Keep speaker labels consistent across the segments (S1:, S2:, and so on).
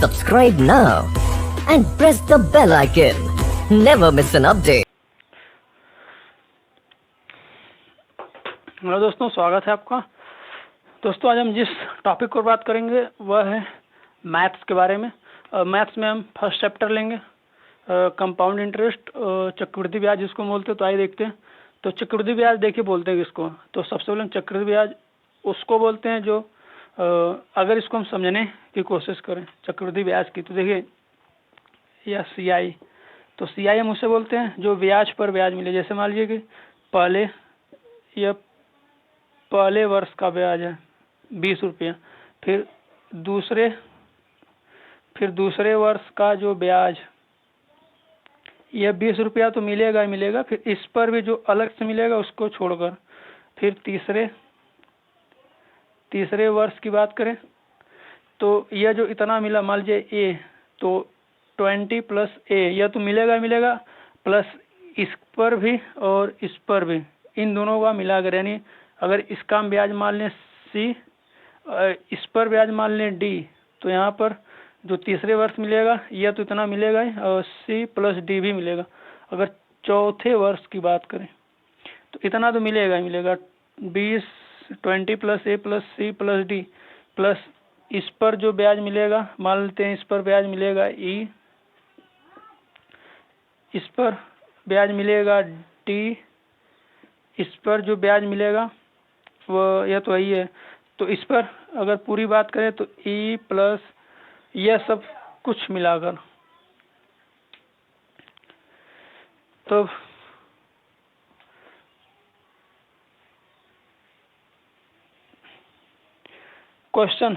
S1: Subscribe now and press the bell icon. Never miss an update.
S2: Hello दोस्तों, स्वागत है आपका। दोस्तों, आज हम जिस टॉपिक पर बात करेंगे वह है मैथ्स के बारे में। मैथ्स में हम फर्स्ट चैप्टर लेंगे, कंपाउंड इंटरेस्ट, चक्रवृद्धि ब्याज जिसको बोलते हैं। तो आइए देखते हैं। तो चक्रवृद्धि ब्याज देखिए बोलते हैं किसको। तो सबसे पहले हम चक्रवृद्धि ब्याज उसको बोलते हैं जो अगर इसको हम समझने की कोशिश करें चक्रवृद्धि ब्याज की, तो देखिए या CI, तो CI हम उसे बोलते हैं जो ब्याज पर ब्याज मिले। जैसे मान लीजिए कि पहले वर्ष का ब्याज है 20 रुपया, फिर दूसरे वर्ष का जो ब्याज यह 20 रुपया तो मिलेगा ही मिलेगा, फिर इस पर भी जो अलग से मिलेगा उसको छोड़कर फिर तीसरे वर्ष की बात करें तो यह जो इतना मिला, मान लीजिए A, तो 20 प्लस A यह तो मिलेगा ही मिलेगा, प्लस इस पर भी और इस पर भी, इन दोनों का मिलाकर, यानी अगर इसका हम ब्याज मान लें C, इस पर ब्याज मान लें D, तो यहाँ पर जो तीसरे वर्ष मिलेगा यह तो इतना मिलेगा ही, और C प्लस D भी मिलेगा। अगर चौथे वर्ष की बात करें तो इतना तो मिलेगा ही मिलेगा, 20 plus A plus C plus D, plus इस पर जो ब्याज मिलेगा, मान लेते हैं इस पर ब्याज मिलेगा E, इस पर ब्याज मिलेगा D, इस पर जो ब्याज मिलेगा वो यह तो यही है। तो इस पर अगर पूरी बात करें तो E प्लस यह सब कुछ मिलाकर, तो क्वेश्चन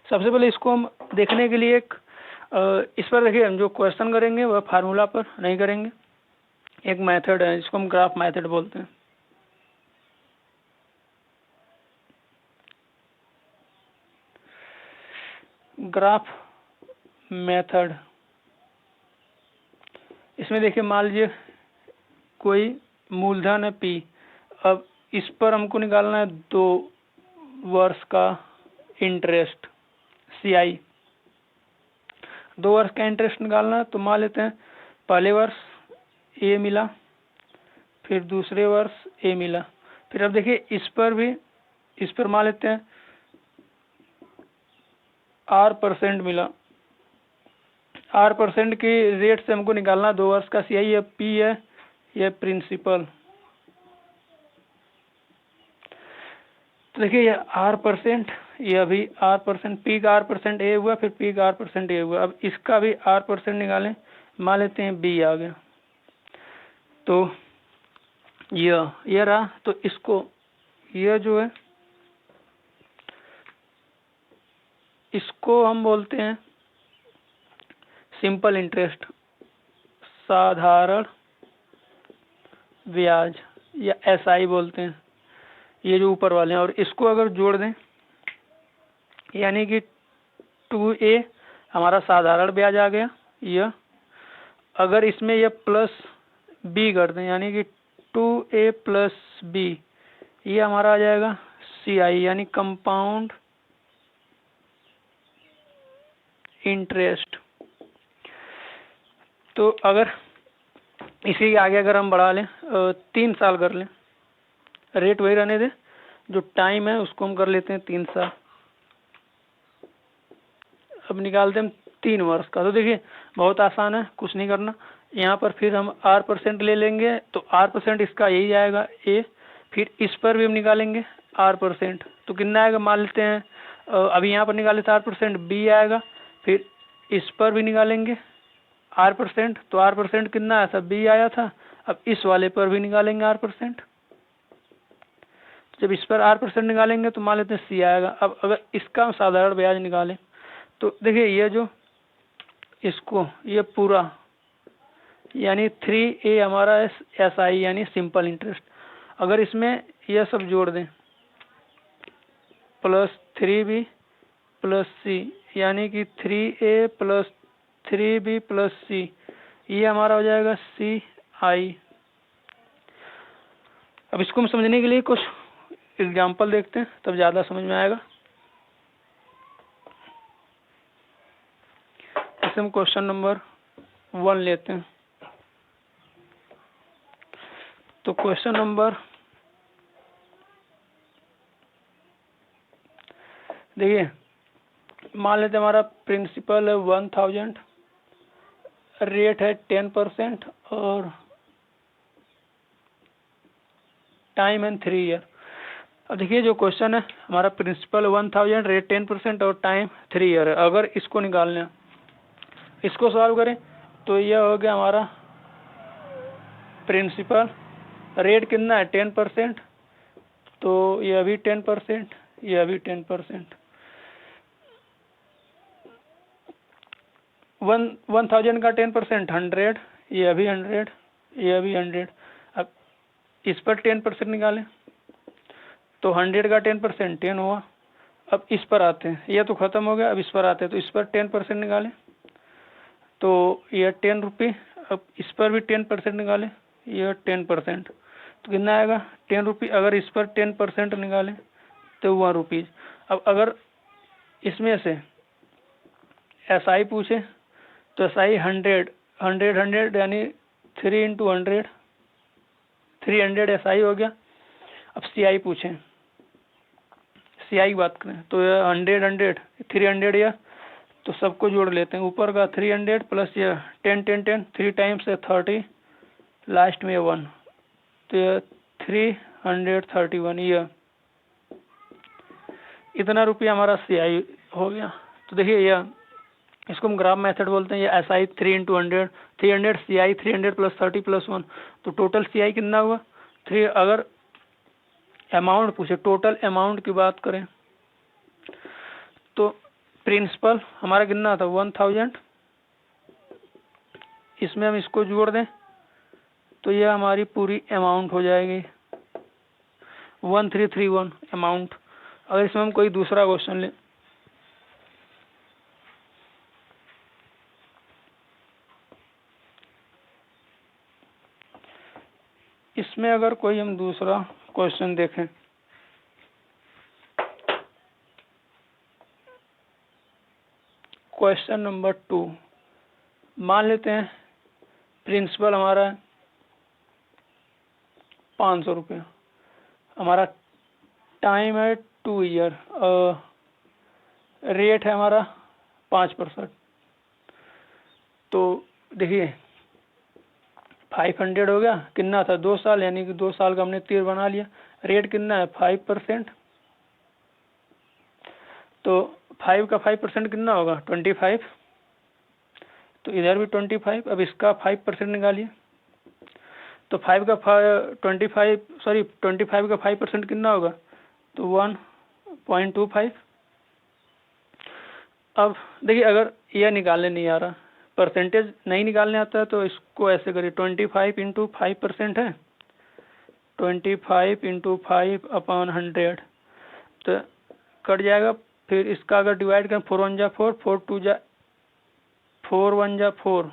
S2: सबसे पहले इसको हम देखने के लिए इस पर देखिए, हम जो क्वेश्चन करेंगे वह फार्मूला पर नहीं करेंगे। एक मेथड है जिसको हम ग्राफ मेथड बोलते हैं। ग्राफ मेथड, इसमें देखिए मान लीजिए कोई मूलधन है P, अब इस पर हमको निकालना है 2 वर्ष का इंटरेस्ट CI, 2 वर्ष का इंटरेस्ट निकालना है। तो मान लेते हैं पहले वर्ष A मिला, फिर दूसरे वर्ष A मिला, फिर अब देखिए इस पर मान लेते हैं R% मिला। R% की रेट से हमको निकालना 2 वर्ष का CI, यह P है, यह प्रिंसिपल। तो देखिए यह R%, यह भी R%, P का R% A हुआ, फिर P का R% A हुआ। अब इसका भी R% निकालें, मान लेते हैं B आ गया, तो यह रहा। तो इसको यह जो है इसको हम बोलते हैं सिंपल इंटरेस्ट, साधारण ब्याज, या SI बोलते हैं, ये जो ऊपर वाले हैं। और इसको अगर जोड़ दें, यानी कि 2A हमारा साधारण ब्याज आ गया, यह अगर इसमें यह प्लस B कर दें, यानी कि 2A प्लस B, ये हमारा आ जाएगा CI, यानी कंपाउंड इंटरेस्ट। तो अगर इसी के आगे अगर हम बढ़ा लें, 3 साल कर लें, रेट वही रहने दें, जो टाइम है उसको हम कर लेते हैं 3 साल। अब निकालते हैं 3 वर्ष का। तो देखिए बहुत आसान है, कुछ नहीं करना। यहाँ पर फिर हम R% ले लेंगे, तो R% इसका यही जाएगा A, फिर इस पर भी हम निकालेंगे R%, तो कितना आएगा मान लेते हैं, अभी यहाँ पर निकाले तो R% B आएगा, फिर इस पर भी निकालेंगे R%, तो R% कितना आया था, B आया था। अब इस वाले पर भी निकालेंगे R%, जब इस पर R% निकालेंगे तो मान लेते हैं C आएगा। अब अगर इसका हम साधारण ब्याज निकालें तो देखिए ये जो इसको ये पूरा, यानी 3A हमारा SI, यानी सिंपल इंटरेस्ट। अगर इसमें यह सब जोड़ दें, प्लस 3B प्लस C, यानी कि 3A plus 3B plus C, ये हमारा हो जाएगा CI। अब इसको हम समझने के लिए कुछ एग्जाम्पल देखते हैं, तब ज़्यादा समझ में आएगा। से हम क्वेश्चन नंबर 1 लेते हैं। तो क्वेश्चन नंबर देखिए, मान लेते हैं हमारा प्रिंसिपल है 1000, रेट है 10% और टाइम है 3 ईयर। अब देखिए जो क्वेश्चन है हमारा प्रिंसिपल 1000, रेट 10% और टाइम 3 ईयर है। अगर इसको निकालना है, इसको सॉल्व करें तो यह हो गया हमारा प्रिंसिपल, रेट कितना है 10%, तो यह भी 10%, यह भी 10%। 1000 का 10% 100, यह भी 100, यह भी 100। अब इस पर 10% निकालें तो 100 का 10% 10 हुआ। अब इस पर आते हैं, यह तो खत्म हो गया। अब इस पर आते हैं तो इस पर 10% निकालें तो यह 10 रुपये। अब इस पर भी 10% निकालें, यह 10%, तो कितना आएगा 10 रुपये। अगर इस पर 10% निकालें तो 1 रुपीज़। अब अगर इसमें से SI पूछे तो SI 100 यानी 3 × 100, 300 SI हो गया। अब CI पूछें, CI की बात करें तो यह 100 300 या तो सबको जोड़ लेते हैं। ऊपर का 300 प्लस यह 10 10 10, 3 टाइम्स है 30, लास्ट में 1, तो यह 331। यह इतना रुपया हमारा CI हो गया। तो देखिए यह, इसको हम ग्राफ मेथड बोलते हैं। ये SI 3 × 100, 300 CI 300 प्लस 30 प्लस 1, तो टोटल CI कितना हुआ 3। अगर अमाउंट पूछे, टोटल अमाउंट की बात करें तो प्रिंसिपल हमारा कितना था 1000, इसमें हम इसको जोड़ दें तो यह हमारी पूरी अमाउंट हो जाएगी 1331 अमाउंट। अगर इसमें हम कोई दूसरा क्वेश्चन लें, इसमें अगर कोई हम दूसरा क्वेश्चन देखें, क्वेश्चन नंबर 2, मान लेते हैं प्रिंसिपल हमारा 500 रुपये, हमारा टाइम है 2 ईयर और रेट है हमारा 5%। तो देखिए 500 हो गया, कितना था 2 साल, यानी कि 2 साल का हमने तीर बना लिया। रेट कितना है 5%, तो 5 का 5% कितना होगा 25, तो इधर भी 25। अब इसका 5% निकालिए तो 25 का 5% कितना होगा तो 1.25। अब देखिए अगर यह निकालने नहीं आ रहा, परसेंटेज नहीं निकालने आता है, तो इसको ऐसे करिए 25 × 5% है, 25 × 5/100, तो कट जाएगा। फिर इसका अगर डिवाइड करें 4 1 जा 4, 4 2 जा 4 1 जा 4,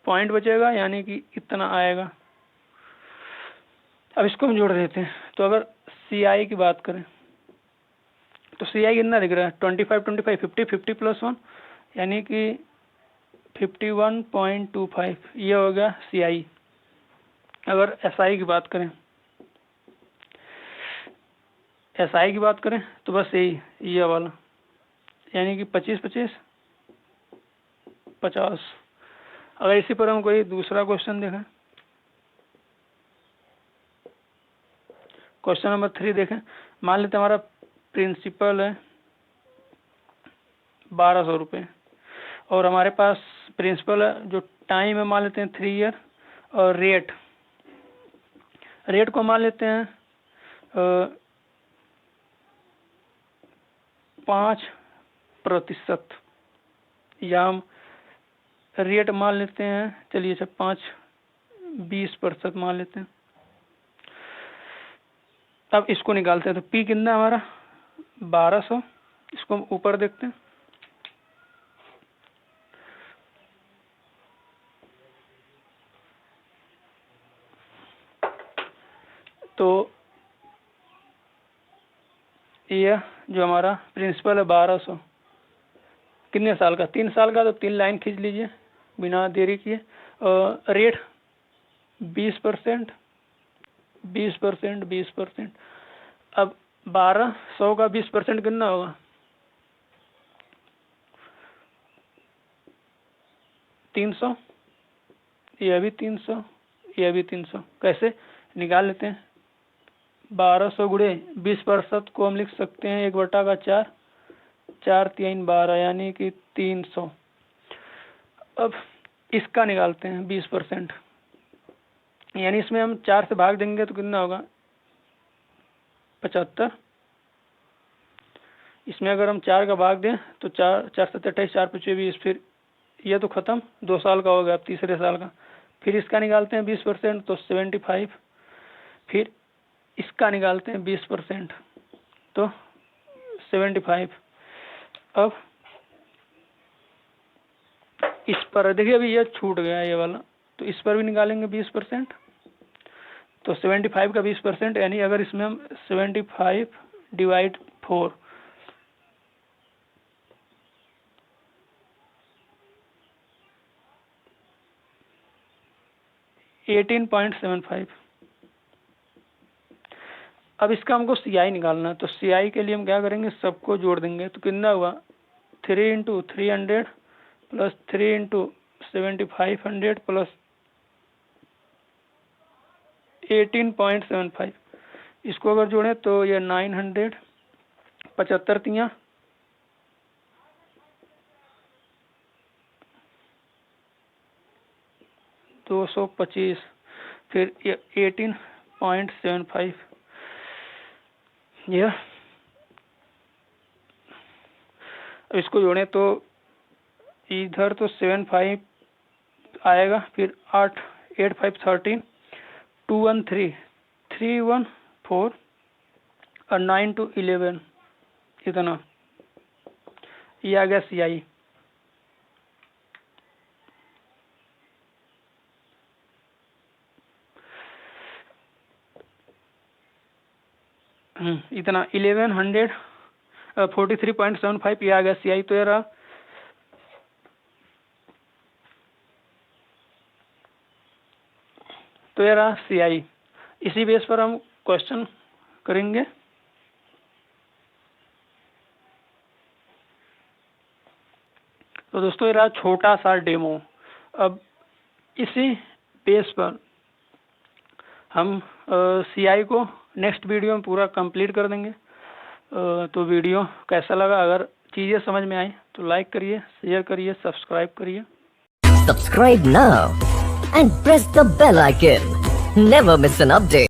S2: पॉइंट बचेगा यानी कि इतना आएगा। अब इसको हम जोड़ देते हैं तो अगर CI की बात करें तो CI कितना दिख रहा है 25 25 50 50 प्लस 1 यानी कि 51.25, ये हो गया CI। अगर SI की बात करें, SI की बात करें तो बस यही ये वाला, यानी कि 25 25 50। अगर इसी पर हम कोई दूसरा क्वेश्चन देखें, क्वेश्चन नंबर 3 देखें। मान लेते हैं हमारा प्रिंसिपल है 1200 रुपये और हमारे पास प्रिंसिपल है, जो टाइम है मान लेते हैं 3 ईयर और रेट को मान लेते हैं 5%, या हम रेट मान लेते हैं, चलिए अच्छा 20% मान लेते हैं। अब इसको निकालते हैं तो P कितना हमारा 1200, इसको हम ऊपर देखते हैं तो यह जो हमारा प्रिंसिपल है 1200, कितने साल का, 3 साल का, तो 3 लाइन खींच लीजिए बिना देरी किए। रेट 20%, 20%, 20%। अब 1200 का 20% कितना होगा, 300, यह भी 300, यह भी 300। कैसे निकाल लेते हैं, 1200 गुणे 20% को हम लिख सकते हैं 1/4, 4 3 12 यानी कि 300। अब इसका निकालते हैं 20%, यानी इसमें हम 4 से भाग देंगे तो कितना होगा, 75। इसमें अगर हम 4 का भाग दें तो 4 4 7 28, 4 5 20, फिर यह तो खत्म, 2 साल का हो गया, अब तीसरे साल का। फिर इसका निकालते हैं 20% तो 75, फिर इसका निकालते हैं 20% तो 75। अब इस पर देखिए अभी यह छूट गया ये वाला, तो इस पर भी निकालेंगे 20%, तो 75 का 20% यानी अगर इसमें हम 75 डिवाइड 4 18.75। अब इसका हमको CI निकालना है, तो CI के लिए हम क्या करेंगे, सबको जोड़ देंगे, तो कितना हुआ 3 × 300 प्लस 3 × 7500 प्लस 18.75। इसको अगर जोड़ें तो ये 900, 75 तियां 225, फिर 18.75 यह। इसको जोड़ें तो इधर तो 75 आएगा, फिर 8 8 5 13, 2 1 3 3 1 4 और 9 2 11, इतना ये आ गया CI। इतना 1143.75 ये आ गया CI। तो ये रहा, CI। इसी बेस पर हम क्वेश्चन करेंगे। तो दोस्तों ये रहा छोटा सा डेमो। अब इसी बेस पर हम CI को नेक्स्ट वीडियो में पूरा कंप्लीट कर देंगे। तो वीडियो कैसा लगा, अगर चीज़ें समझ में आई तो लाइक करिए, शेयर करिए, सब्सक्राइब करिए।
S1: Subscribe now and press the bell icon. Never miss an update.